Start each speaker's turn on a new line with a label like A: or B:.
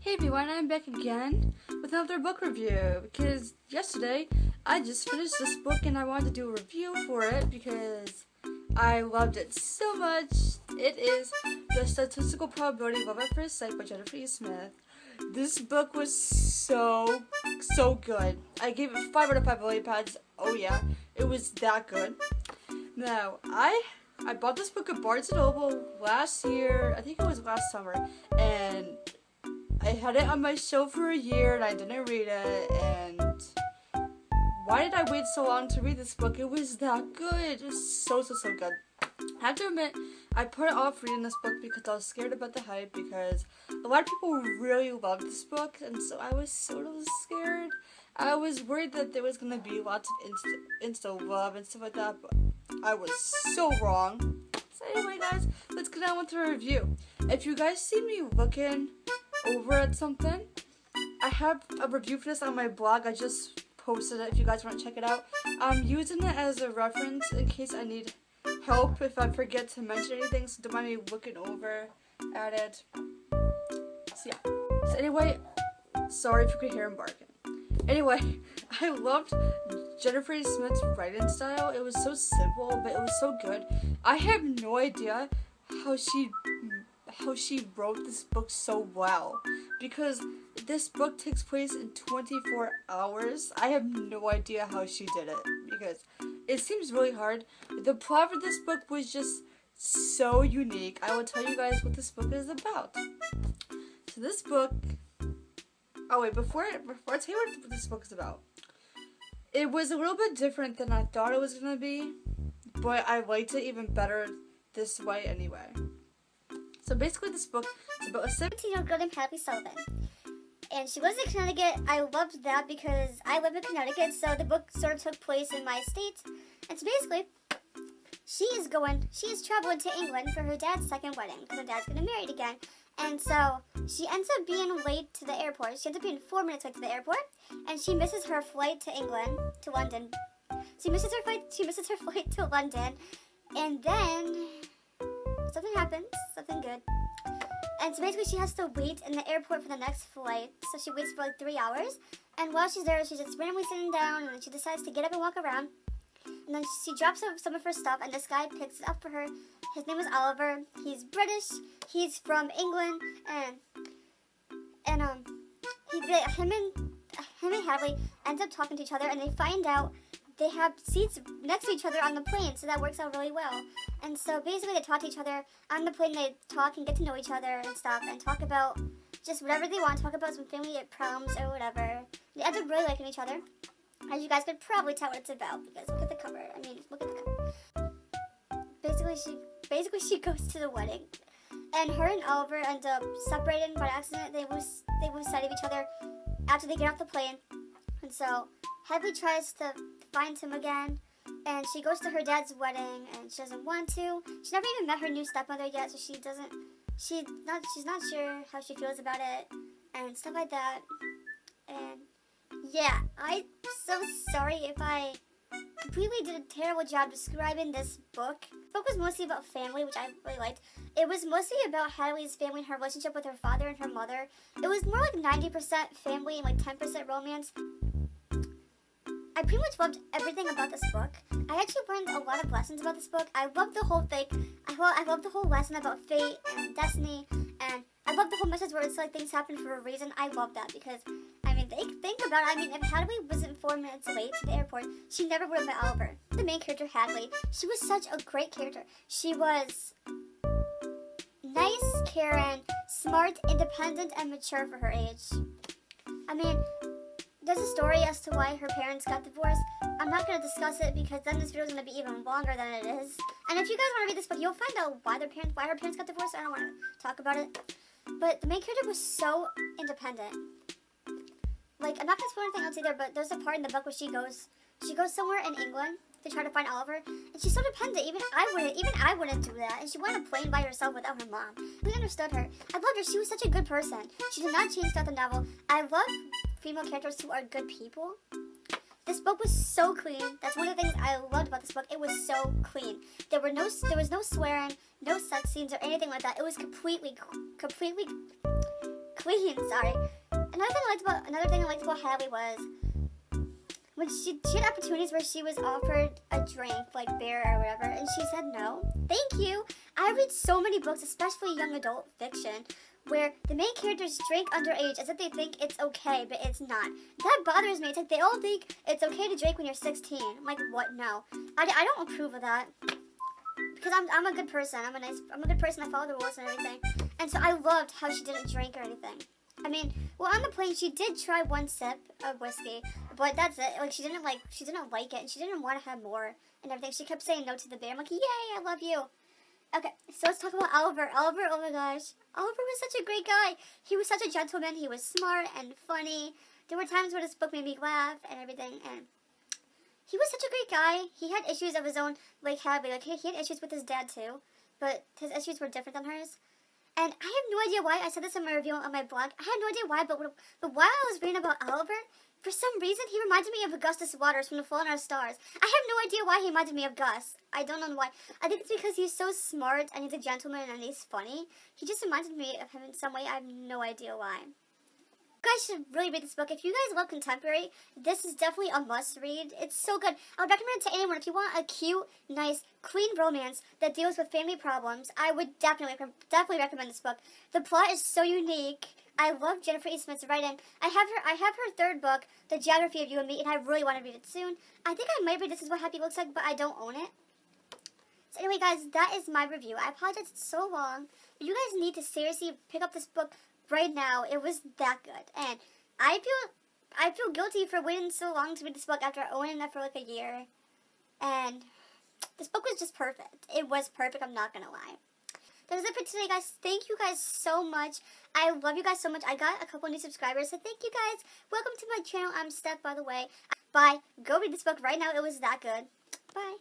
A: Hey everyone, I'm back again with another book review because yesterday I just finished this book and I wanted to do a review for it because I loved it so much. It is The Statistical Probability of Love at First Sight by Jennifer E. Smith. This book was so good. I gave it 5 out of 5 lily pads. Oh yeah, it was that good. Now, I bought this book at Barnes & Noble last year. I think it was last summer, and I had it on my shelf for a year and I didn't read it, and why did I wait so long to read this book? It was that good. It was so good. I have to admit, I put off reading this book because I was scared about the hype because a lot of people really loved this book, and so I was sort of scared. I was worried that there was going to be lots of insta love and stuff like that, but I was so wrong. So anyway guys, let's get on with the review. If you guys see me looking over at something, I have a review for this on my blog. I just posted it if you guys want to check it out. I'm using it as a reference in case I need help if I forget to mention anything, so don't mind me looking over at it. So yeah. So anyway, sorry if you could hear him barking. Anyway, I loved Jennifer E. Smith's writing style. It was so simple, but it was so good. I have no idea how she wrote this book so well, because this book takes place in 24 hours. I have no idea how she did it because it seems really hard. The plot for this book was just so unique. I will tell you guys what this book is about. So this book, before I tell you what this book is about, it was a little bit different than I thought it was going to be, but I liked it even better this way anyway. So basically this book is about a
B: 17-year-old girl named Hadley Sullivan. And she lives in Connecticut. I loved that because I live in Connecticut, so the book sort of took place in my state. And so basically, she is traveling to England for her dad's second wedding because her dad's getting married again. And so she ends up being late to the airport. She ends up being 4 minutes late to the airport, and she misses her flight to London. She misses her flight to London, and then something happens, something good. And so basically she has to wait in the airport for the next flight. So she waits for like 3 hours. And while she's there, she's just randomly sitting down, and then she decides to get up and walk around. And then she drops off some of her stuff, and this guy picks it up for her. His name is Oliver. He's British. He's from England. And him and Hadley end up talking to each other, and they find out they have seats next to each other on the plane, so that works out really well. And so basically they talk to each other on the plane. They talk and get to know each other and stuff, and talk about just whatever they want. Talk about some family problems or whatever. They end up really liking each other, as you guys could probably tell what it's about because look at the cover. Look at the cover. Basically she goes to the wedding, and her and Oliver end up separating by accident. They lose sight of each other after they get off the plane, and so Hadley tries to find him again, and she goes to her dad's wedding, and she doesn't want to. She never even met her new stepmother yet, so she's not sure how she feels about it and stuff like that. And yeah, I'm so sorry if I completely did a terrible job describing this book. The book was mostly about family, which I really liked. It was mostly about Hadley's family and her relationship with her father and her mother. It was more like 90% family and like 10% romance. I pretty much loved everything about this book. I actually learned a lot of lessons about this book. I loved the whole thing. I loved the whole lesson about fate and destiny, and I loved the whole message where it's like things happen for a reason. I love that because, think about it. If Hadley wasn't 4 minutes late to the airport, she never would have met Oliver. The main character, Hadley, she was such a great character. She was nice, caring, smart, independent, and mature for her age. There's a story as to why her parents got divorced. I'm not going to discuss it because then this video is going to be even longer than it is. And if you guys want to read this book, you'll find out why her parents got divorced. I don't want to talk about it. But the main character was so independent. Like, I'm not going to spoil anything else either, but there's a part in the book where she goes somewhere in England to try to find Oliver, and she's so dependent. Even I wouldn't do that. And she went on a plane by herself without her mom. We understood her. I loved her. She was such a good person. She did not change throughout the novel. I love female characters who are good people. This book was so clean. That's one of the things I loved about this book. It was so clean. There was no swearing, no sex scenes or anything like that. It was completely Queen, sorry. Another thing I liked about Hadley was when she had opportunities where she was offered a drink, like beer or whatever, and she said no. Thank you. I read so many books, especially young adult fiction, where the main characters drink underage as if they think it's okay, but it's not. That bothers me. It's like they all think it's okay to drink when you're 16. I'm like, what? No. I don't approve of that. Because I'm a good person. I'm a good person. I follow the rules and everything. And so I loved how she didn't drink or anything. I mean, well, on the plane she did try one sip of whiskey, but that's it. Like she didn't like it, and she didn't want to have more and everything. She kept saying no to the beer. I'm like, yay, I love you. Okay, so let's talk about Oliver. Oliver, oh my gosh, Oliver was such a great guy. He was such a gentleman. He was smart and funny. There were times where this book made me laugh and everything, and he was such a great guy. He had issues of his own, like Hadley. Like he had issues with his dad too, but his issues were different than hers. And I have no idea why. I said this in my review on my blog. I had no idea why, but while I was reading about Oliver, for some reason he reminded me of Augustus Waters from The Fault in Our Stars. I have no idea why he reminded me of Gus. I don't know why. I think it's because he's so smart and he's a gentleman and he's funny. He just reminded me of him in some way. I have no idea why. You guys should really read this book. If you guys love contemporary, this is definitely a must-read. It's so good. I would recommend it to anyone. If you want a cute, nice, clean romance that deals with family problems, I would definitely recommend this book. The plot is so unique. I love Jennifer E. Smith's writing. I have her third book, The Geography of You and Me, and I really want to read it soon. I think I might read This Is What Happy Looks Like, but I don't own it. So anyway, guys, that is my review. I apologize it's so long, but you guys need to seriously pick up this book right now. It was that good, and I feel guilty for waiting so long to read this book after owning it for like a year. And this book was just perfect. It was perfect. I'm not gonna lie. That was it for today, guys. Thank you guys so much. I love you guys so much. I got a couple new subscribers, so thank you guys. Welcome to my channel. I'm Steph, by the way. Bye. Go read this book right now. It was that good. Bye.